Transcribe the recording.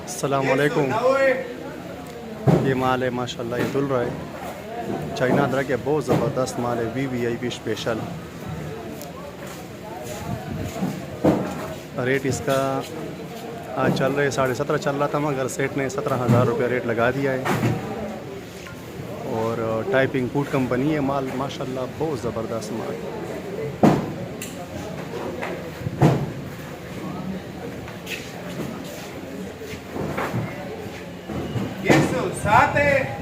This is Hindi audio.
अस्सलाम वालेकुम। ये माल है माशाल्लाह, ये धुल रहा है। चाइना अदरक है, बहुत ज़बरदस्त माल है, VVIP स्पेशल। रेट इसका आज चल रहे 17.5 चल रहा था, मगर सेठ ने 17,000 रुपये रेट लगा दिया है। और टाइपिंग फूड कंपनी है, माल माशाल्लाह बहुत ज़बरदस्त माल। सात है।